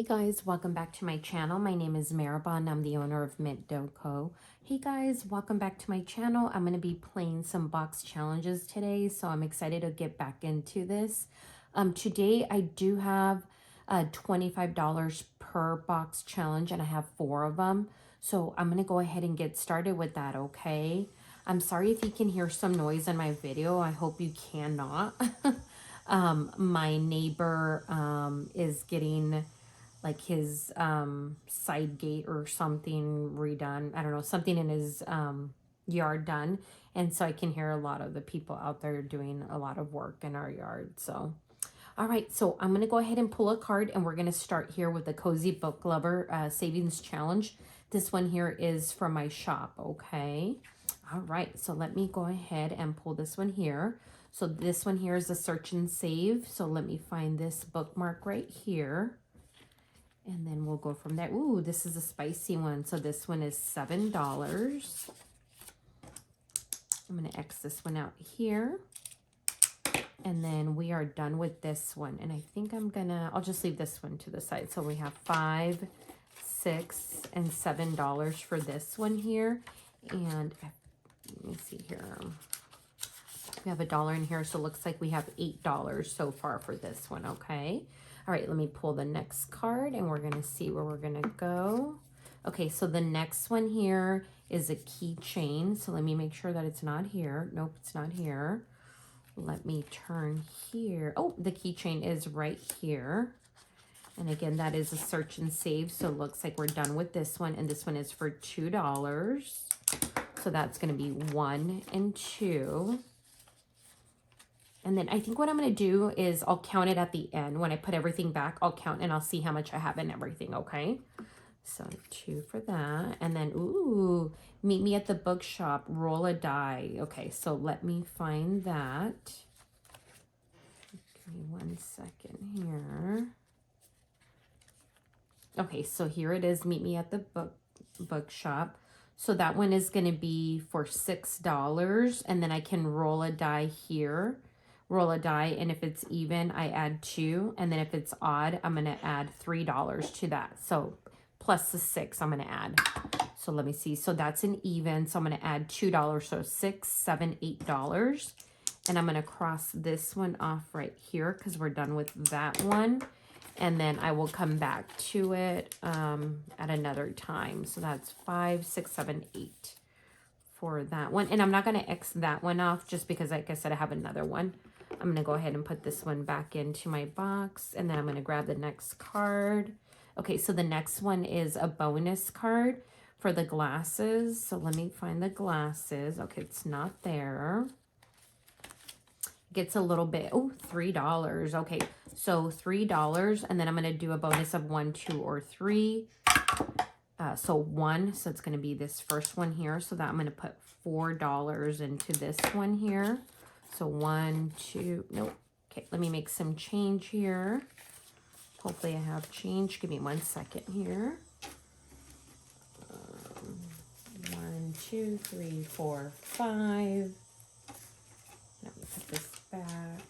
Guys, welcome back to my channel. My name is Maribon. I'm the owner of Mintdoughco. Hey guys, welcome back to my channel. I'm going to be playing some box challenges today, so I'm excited to get back into this. Today I do have $25 per box challenge, and I have 4 of them. So I'm going to go ahead and get started with that, okay? I'm sorry if you can hear some noise in my video. I hope you cannot. My neighbor is getting like his side gate or something redone. I don't know, something in his yard done. And so I can hear a lot of the people out there doing a lot of work in our yard. So, all right, so I'm going to go ahead and pull a card, and we're going to start here with the Cozy Book Lover Savings Challenge. This one here is from my shop, okay? All right, so let me go ahead and pull this one here. So this one here is a search and save. So let me find this bookmark right here. And then we'll go from there. Ooh, this is a spicy one. So this one is $7. I'm going to X this one out here. And then we are done with this one. And I think I'll just leave this one to the side. So we have $5, $6, and $7 for this one here. And let me see here. We have $1 in here. So it looks like we have $8 so far for this one, okay? All right, let me pull the next card, and we're going to see where we're going to go. Okay, so the next one here is a keychain. So let me make sure that it's not here. Nope, it's not here. Let me turn here. Oh, the keychain is right here. And again, that is a search and save. So it looks like we're done with this one. And this one is for $2. So that's going to be 1 and 2. And then I think what I'm going to do is I'll count it at the end. When I put everything back, I'll count and I'll see how much I have in everything, okay? So 2 for that. And then, ooh, meet me at the bookshop, roll a die. Okay, so let me find that. Give me 1 second here. Okay, so here it is, meet me at the bookshop. So that one is going to be for $6. And then I can roll a die here. Roll a die, and if it's even, I add 2, and then if it's odd, I'm going to add $3 to that. So plus the 6 I'm going to add. So let me see. So that's an even, so I'm going to add $2. So $6, $7, $8. And I'm going to cross this one off right here because we're done with that one. And then I will come back to it at another time. So that's 5, 6, 7, 8 for that one. And I'm not going to X that one off just because, like I said, I have another one. I'm going to go ahead and put this one back into my box, and then I'm going to grab the next card. Okay, so the next one is a bonus card for the glasses. So let me find the glasses. Okay, it's not there. Gets a little bit, oh, $3. Okay, so $3, and then I'm going to do a bonus of 1, 2, or 3. So 1, so it's going to be this first one here. So that I'm going to put $4 into this one here. So 1, 2, nope. Okay, let me make some change here. Hopefully I have change. Give me 1 second here. 1, 2, 3, 4, 5. Let me put this back.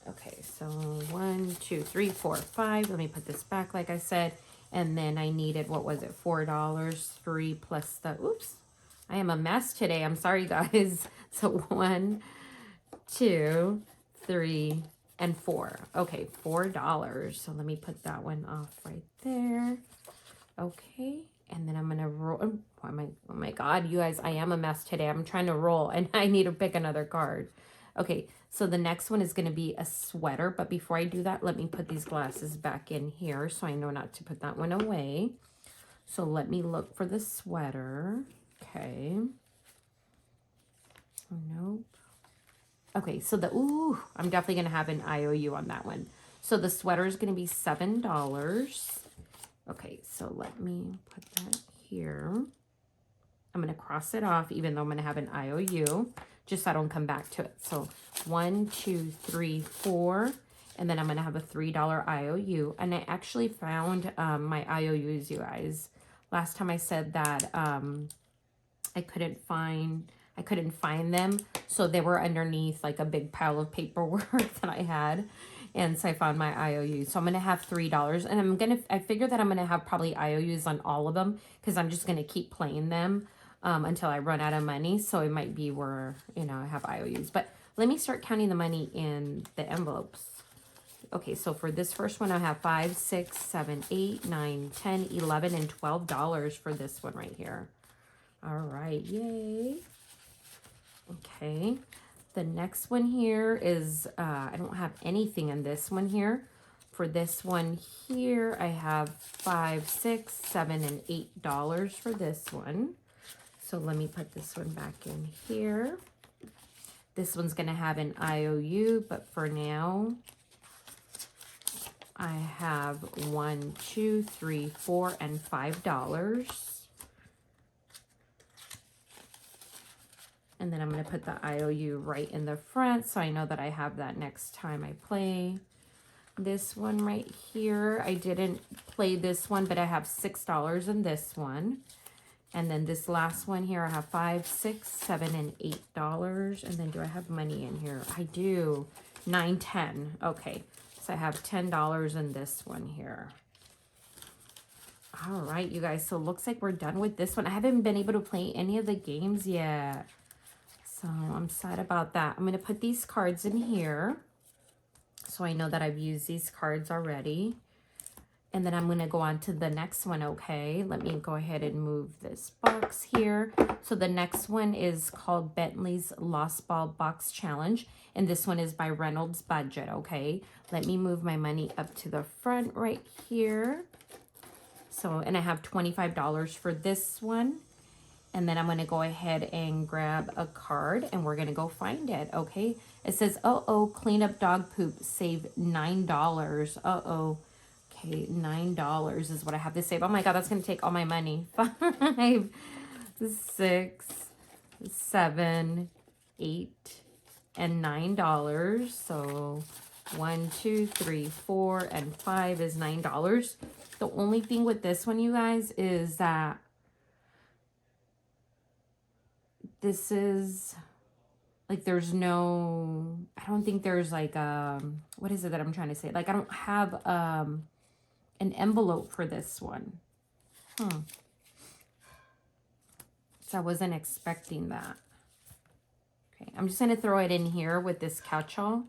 Okay, so 1, 2, 3, 4, 5. Let me put this back like I said. And then I needed, what was it, $4, 3 plus the, oops. I am a mess today. I'm sorry, guys. So 1, 2, 3, and 4. Okay, $4. So let me put that one off right there. Okay, and then I'm going to roll. Oh my God, you guys, I am a mess today. I'm trying to roll, and I need to pick another card. Okay, so the next one is going to be a sweater. But before I do that, let me put these glasses back in here so I know not to put that one away. So let me look for the sweater. Okay. Oh, nope. Okay, so ooh, I'm definitely going to have an IOU on that one. So the sweater is going to be $7. Okay, so let me put that here. I'm going to cross it off, even though I'm going to have an IOU, just so I don't come back to it. So 1, 2, 3, 4, and then I'm going to have a $3 IOU. And I actually found my IOUs, you guys. Last time I said that I couldn't find them, so they were underneath like a big pile of paperwork that I had. And so I found my IOUs. So I'm going to have $3. And I figure that I'm going to have probably IOUs on all of them because I'm just going to keep playing them until I run out of money. So it might be where, you know, I have IOUs. But let me start counting the money in the envelopes. Okay, so for this first one, I have 5, 6, 7, 8, 9, 10, 11, and $12 for this one right here. All right, yay. Okay, the next one here is, I don't have anything in this one here. For this one here, I have 5, 6, 7, and $8 for this one. So let me put this one back in here. This one's gonna have an IOU, but for now, I have 1, 2, 3, 4, and $5. And then I'm going to put the IOU right in the front so I know that I have that next time I play. This one right here, I didn't play this one, but I have $6 in this one. And then this last one here, I have 5, 6, 7, and $8. And then do I have money in here? I do. 9, 10. Okay. So I have $10 in this one here. All right, you guys. So it looks like we're done with this one. I haven't been able to play any of the games yet. So I'm sad about that. I'm going to put these cards in here. So I know that I've used these cards already. And then I'm going to go on to the next one, okay? Let me go ahead and move this box here. So the next one is called Bentley's Lost Ball Box Challenge. And this one is by Reynolds Budget, okay? Let me move my money up to the front right here. So, and I have $25 for this one. And then I'm going to go ahead and grab a card and we're going to go find it, okay? It says, uh-oh, clean up dog poop, save $9. Uh-oh. Okay, $9 is what I have to save. Oh my God, that's going to take all my money. 5, 6, 7, 8, and $9. So 1, 2, 3, 4, and 5 is $9. The only thing with this one, you guys, is that this is like, there's no, I don't think there's like, what is it that I'm trying to say? Like, I don't have, an envelope for this one. So I wasn't expecting that. Okay, I'm just going to throw it in here with this catch-all,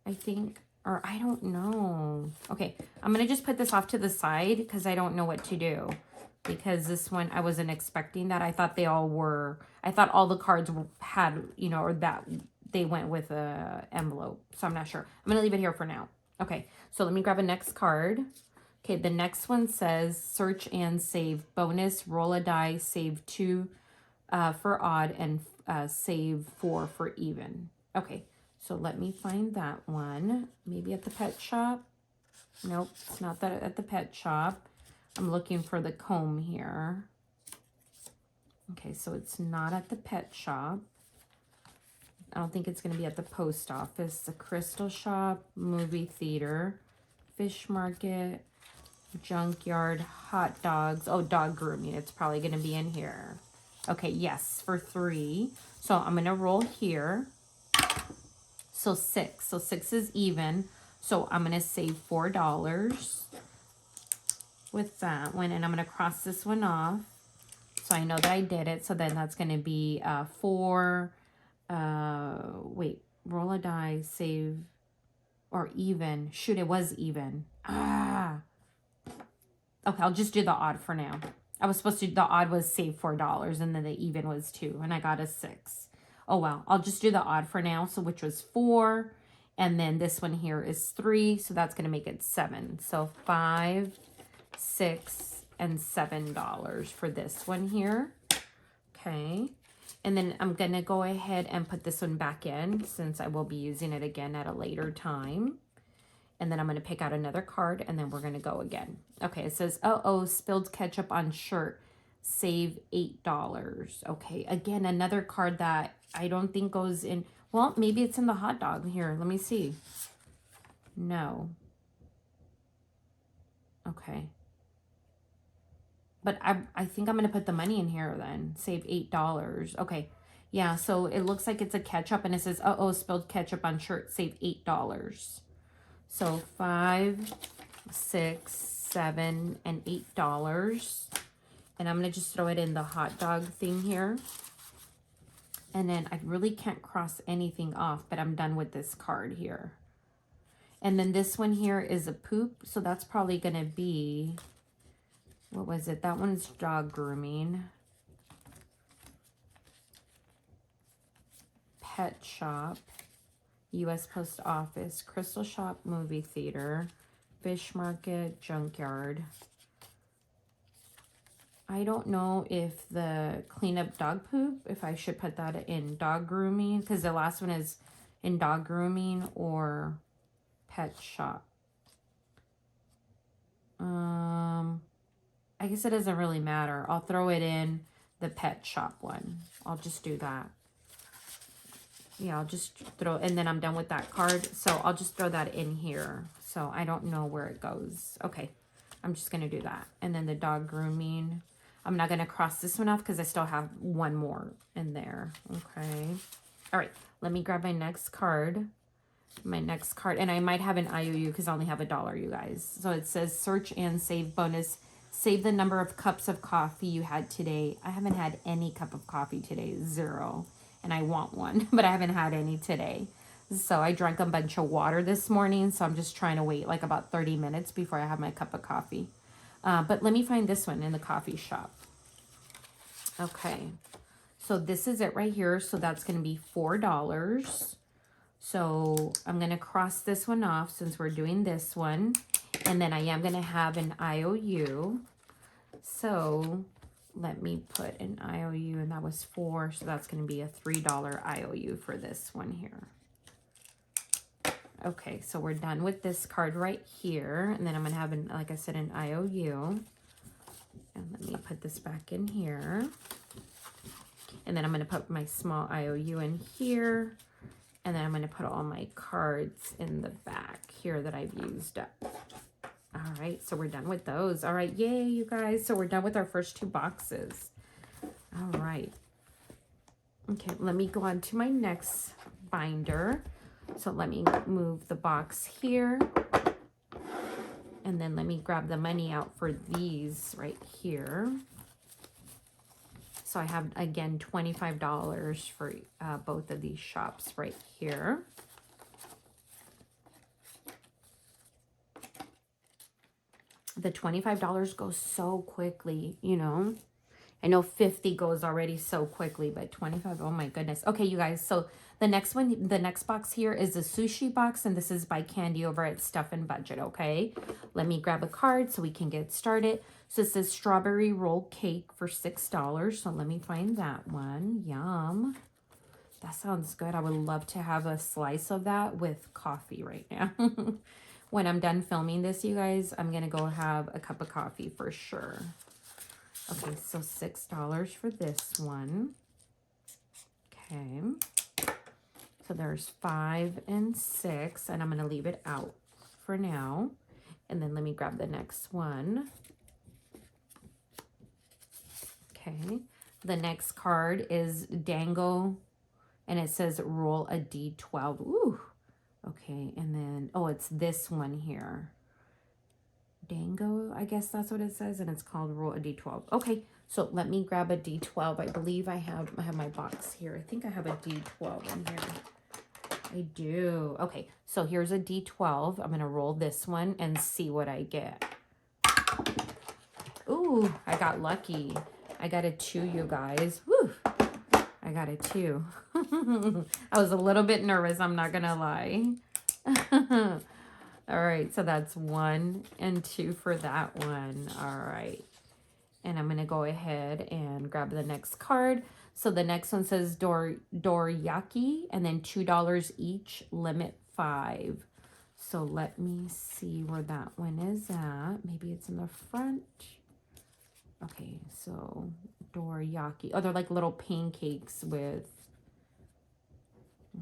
I think. Or I don't know. Okay, I'm going to just put this off to the side because I don't know what to do. Because this one, I wasn't expecting that. I thought they all were, I thought all the cards had, you know, or that they went with a envelope. So I'm not sure. I'm going to leave it here for now. Okay, so let me grab a next card. Okay, the next one says search and save bonus, roll a die, save 2 for odd, and save 4 for even. Okay, so let me find that one. Maybe at the pet shop. Nope, it's not that at the pet shop. I'm looking for the comb here. Okay, so it's not at the pet shop. I don't think it's going to be at the post office. The crystal shop, movie theater, fish market, junkyard, hot dogs. Oh, dog grooming. It's probably going to be in here. Okay, yes, for 3. So I'm going to roll here. So 6. So 6 is even. So I'm going to save $4 with that one. And I'm going to cross this one off. So I know that I did it. So then that's going to be 4. Wait, roll a die, save, or even. Shoot, it was even. Okay, I'll just do the odd for now. I was supposed to, the odd was save $4, and then the even was 2, and I got a 6. Oh, well, I'll just do the odd for now, so which was 4, and then this one here is 3, so that's going to make it 7. So 5, 6, and $7 for this one here. Okay. And then I'm going to go ahead and put this one back in since I will be using it again at a later time. And then I'm going to pick out another card and then we're going to go again. Okay, it says, uh-oh, spilled ketchup on shirt. Save $8. Okay, again, another card that I don't think goes in. Well, maybe it's in the hot dog. Here, let me see. No. Okay. But I think I'm going to put the money in here then. Save $8. Okay. Yeah, so it looks like it's a ketchup and it says, uh-oh, spilled ketchup on shirt. Save $8. So $5, $6, $7, and $8. And I'm going to just throw it in the hot dog thing here. And then I really can't cross anything off, but I'm done with this card here. And then this one here is a poop. So that's probably going to be, what was it? That one's dog grooming. Pet shop. U.S. Post Office. Crystal shop. Movie theater. Fish market. Junkyard. I don't know if the cleanup dog poop, if I should put that in dog grooming, because the last one is in dog grooming or pet shop. I guess it doesn't really matter. I'll throw it in the pet shop one. I'll just do that. Yeah, I'll just throw, and then I'm done with that card. So I'll just throw that in here. So I don't know where it goes. Okay, I'm just going to do that. And then the dog grooming. I'm not going to cross this one off because I still have one more in there. Okay. All right. Let me grab my next card. And I might have an IOU because I only have $1, you guys. So it says search and save bonus. Save the number of cups of coffee you had today. I haven't had any cup of coffee today. 0. And I want one, but I haven't had any today. So I drank a bunch of water this morning. So I'm just trying to wait like about 30 minutes before I have my cup of coffee. But let me find this one in the coffee shop. Okay. So this is it right here. So that's going to be $4. So I'm going to cross this one off since we're doing this one. And then I am going to have an IOU. So let me put an IOU, and that was 4. So that's going to be a $3 IOU for this one here. Okay, so we're done with this card right here. And then I'm going to have, like I said, an IOU. And let me put this back in here. And then I'm going to put my small IOU in here. And then I'm going to put all my cards in the back here that I've used up. All right, so we're done with those. All right, yay, you guys. So we're done with our first 2 boxes. All right. Okay, let me go on to my next binder. So let me move the box here. And then let me grab the money out for these right here. So I have, again, $25 for both of these shops right here. The $25 goes so quickly, you know. I know 50 goes already so quickly, but 25, oh my goodness. Okay, you guys, so the next one, the next box here is the sushi box, and this is by Candy over at Stuff and Budget, okay? Let me grab a card so we can get started. So it says strawberry roll cake for $6, so let me find that one. Yum. That sounds good. I would love to have a slice of that with coffee right now. When I'm done filming this, you guys, I'm going to go have a cup of coffee for sure. Okay, so $6 for this one. Okay. So there's 5 and 6, and I'm going to leave it out for now. And then let me grab the next one. Okay. The next card is Dango, and it says roll a D12. Ooh. Okay, and then, oh, it's this one here. Dango, I guess that's what it says, and it's called roll a D12. Okay, so let me grab a D12. I believe I have my box here. I think I have a D12 in here. I do. Okay, so here's a D12. I'm going to roll this one and see what I get. Ooh, I got lucky. I got a 2, you guys. Woo! I got a 2. I was a little bit nervous, I'm not going to lie. All right, so that's 1 and 2 for that one. All right. And I'm going to go ahead and grab the next card. So the next one says dorayaki, and then $2 each, limit 5. So let me see where that one is at. Maybe it's in the front. Okay, so dorayaki. Oh, they're like little pancakes with...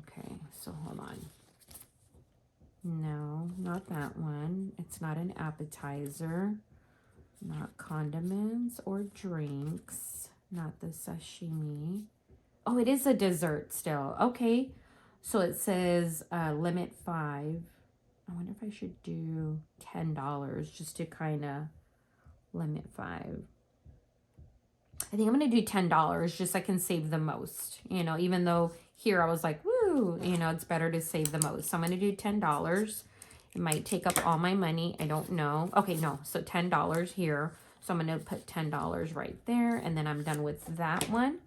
Okay, so hold on. No, not that one. It's not an appetizer. Not condiments or drinks. Not the sashimi. Oh, it is a dessert still. Okay, so it says limit 5. I wonder if I should do $10 just to kind of limit 5. I think I'm going to do $10 just so I can save the most, you know, even though here I was like, woo, you know, it's better to save the most. So I'm going to do $10. It might take up all my money. I don't know. Okay, no. So $10 here. So I'm going to put $10 right there. And then I'm done with that one.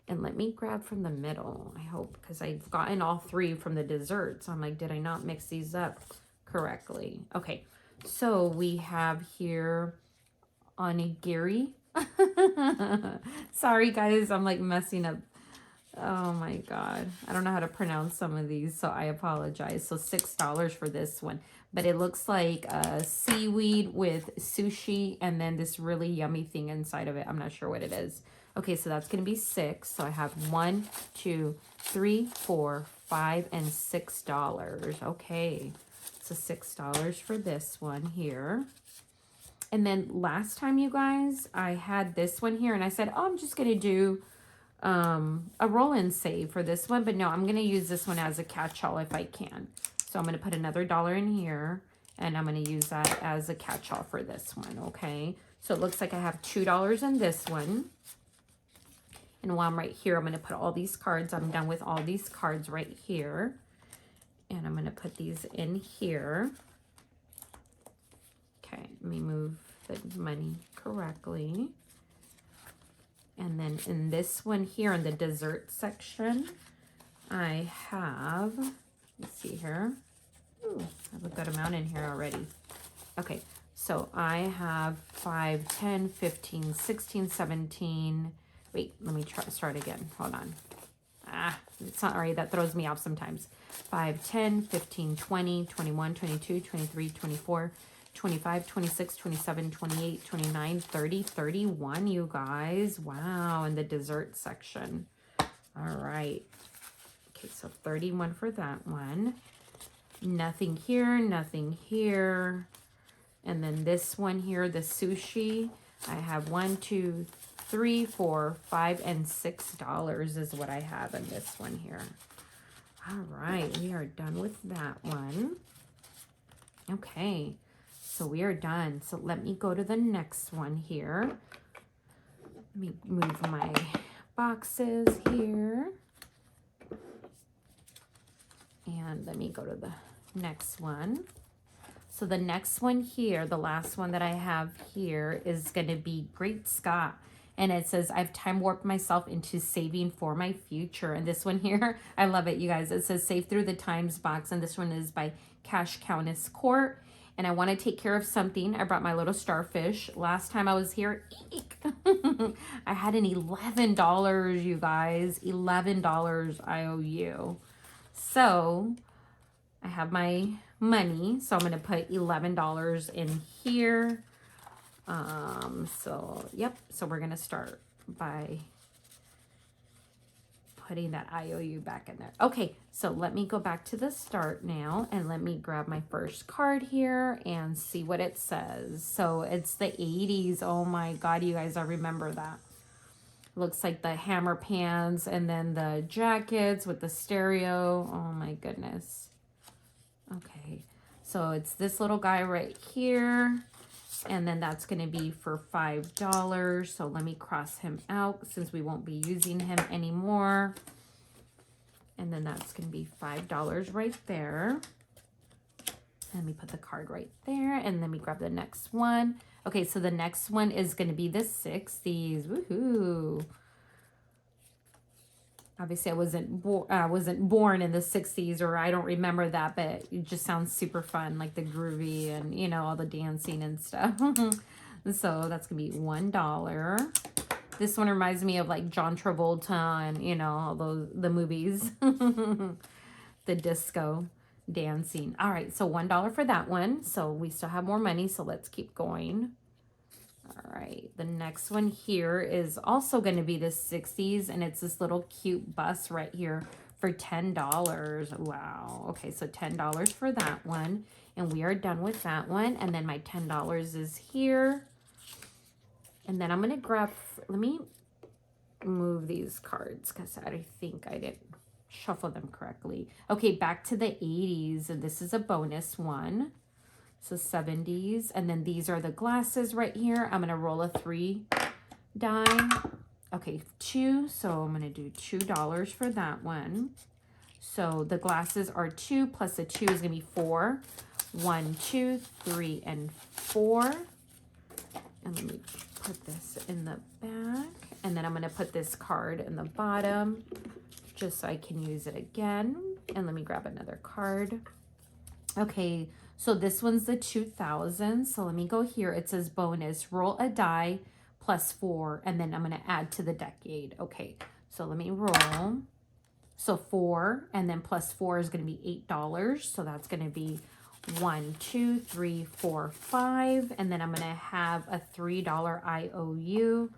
And let me grab from the middle, I hope, because I've gotten all 3 from the dessert. So I'm like, did I not mix these up correctly? Okay, so we have here onigiri. Sorry, guys, I'm like messing up. Oh my God. I don't know how to pronounce some of these, so I apologize. So $6 for this one. But it looks like seaweed with sushi and then this really yummy thing inside of it. I'm not sure what it is. Okay, so that's going to be 6. So I have 1, 2, 3, 4, 5, and $6. Okay, so $6 for this one here. And then last time, you guys, I had this one here and I said, oh, I'm just going to do a roll and save for this one. But no, I'm going to use this one as a catch-all if I can. So I'm going to put another $1 in here and I'm going to use that as a catch-all for this one. Okay, so it looks like I have $2 in this one. And while I'm right here, I'm going to put all these cards. I'm done with all these cards right here. And I'm going to put these in here. Okay, let me move the money correctly. And then in this one here in the dessert section, I have, let's see here. Ooh, I have a good amount in here already. Okay, so I have 5, 10, 15, 16, 17. Wait, let me start again. Hold on. It's not right. That throws me off sometimes. 5, 10, 15, 20, 21, 22, 23, 24, 25, 26, 27, 28, 29, 30, 31, you guys. Wow, in the dessert section. All right. Okay, so 31 for that one. Nothing here, nothing here. And then this one here, the sushi, I have 1, 2, 3, 4, 5, and $6 is what I have in this one here. All right, we are done with that one. Okay, so we are done. So let me go to the next one here. Let me move my boxes here. And let me go to the next one. So the next one here, the last one that I have here is going to be Great Scott. And it says, I've time warped myself into saving for my future. And this one here, I love it, you guys. It says Save Through the Times box. And this one is by Cash Countess Court. And I want to take care of something. I brought my little starfish. Last time I was here, eek, I had an $11, you guys. $11 IOU. So I have my money. So I'm going to put $11 in here. So we're going to start by putting that IOU back in there. Okay, so let me go back to the start now and let me grab my first card here and see what it says. So it's the 80s. Oh my God, you guys, I remember that. Looks like the hammer pans and then the jackets with the stereo. Oh my goodness. Okay, so it's this little guy right here. And then that's going to be for $5. So let me cross him out since we won't be using him anymore. And then that's going to be $5 right there. Let me put the card right there. And then we grab the next one. Okay, so the next one is going to be the 60s. Woohoo! Obviously, I wasn't born in the 60s, or I don't remember that, but it just sounds super fun, like the groovy and, you know, all the dancing and stuff. So that's going to be $1. This one reminds me of like John Travolta and, you know, all the movies. The disco dancing. All right, so $1 for that one. So we still have more money, so let's keep going. All right, the next one here is also going to be the 60s, and it's this little cute bus right here for $10. Wow. Okay, so $10 for that one, and we are done with that one. And then my $10 is here. And then I'm going to grab, let me move these cards because I think I didn't shuffle them correctly. Okay, back to the 80s, and this is a bonus one. So 70s, and then these are the glasses right here. I'm gonna roll a 3 die. Okay, 2, so I'm gonna do $2 for that one. So the glasses are 2 plus a 2 is gonna be 4. 1, 2, 3, and 4. And let me put this in the back. And then I'm gonna put this card in the bottom just so I can use it again. And let me grab another card. Okay, so this one's the 2000. So let me go here. It says bonus, roll a die plus 4, and then I'm gonna add to the decade. Okay, so let me roll. So 4, and then plus 4 is gonna be $8. So that's gonna be 1, 2, 3, 4, 5, and then I'm gonna have a $3 IOU.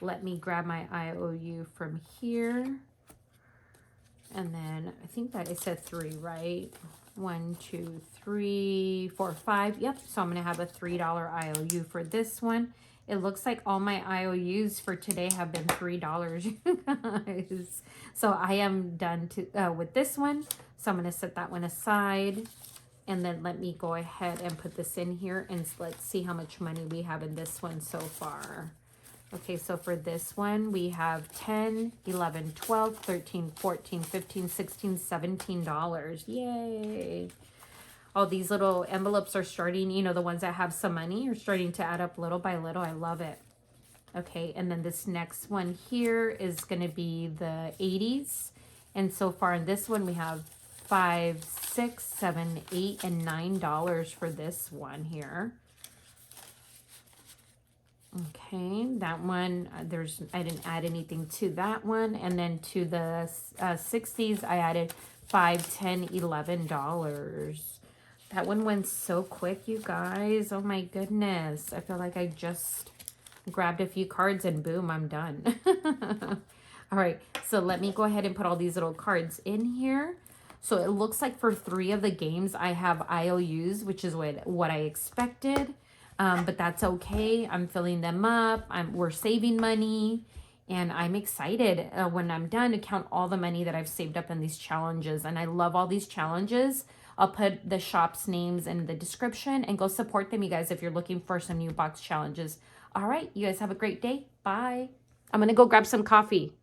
Let me grab my IOU from here. And then I think that it said 3, right? 1, 2, 3, 4, 5. Yep. So I'm going to have a $3 IOU for this one. It looks like all my IOUs for today have been $3, you guys. So I am done with this one. So I'm going to set that one aside. And then let me go ahead and put this in here. And let's see how much money we have in this one so far. Okay, so for this one, we have 10, 11, 12, 13, 14, 15, 16, $17. Yay. All these little envelopes are starting, you know, the ones that have some money are starting to add up little by little. I love it. Okay, and then this next one here is going to be the 80s. And so far in this one, we have 5, 6, 7, 8, and $9 for this one here. Okay, that one, I didn't add anything to that one. And then to the 60s, I added $5, $10, $11. That one went so quick, you guys. Oh my goodness. I feel like I just grabbed a few cards and boom, I'm done. All right, so let me go ahead and put all these little cards in here. So it looks like for 3 of the games, I have IOUs, which is what I expected. But that's okay. I'm filling them up. We're saving money. And I'm excited when I'm done to count all the money that I've saved up in these challenges. And I love all these challenges. I'll put the shop's names in the description and go support them, you guys, if you're looking for some new box challenges. All right, you guys have a great day. Bye. I'm going to go grab some coffee.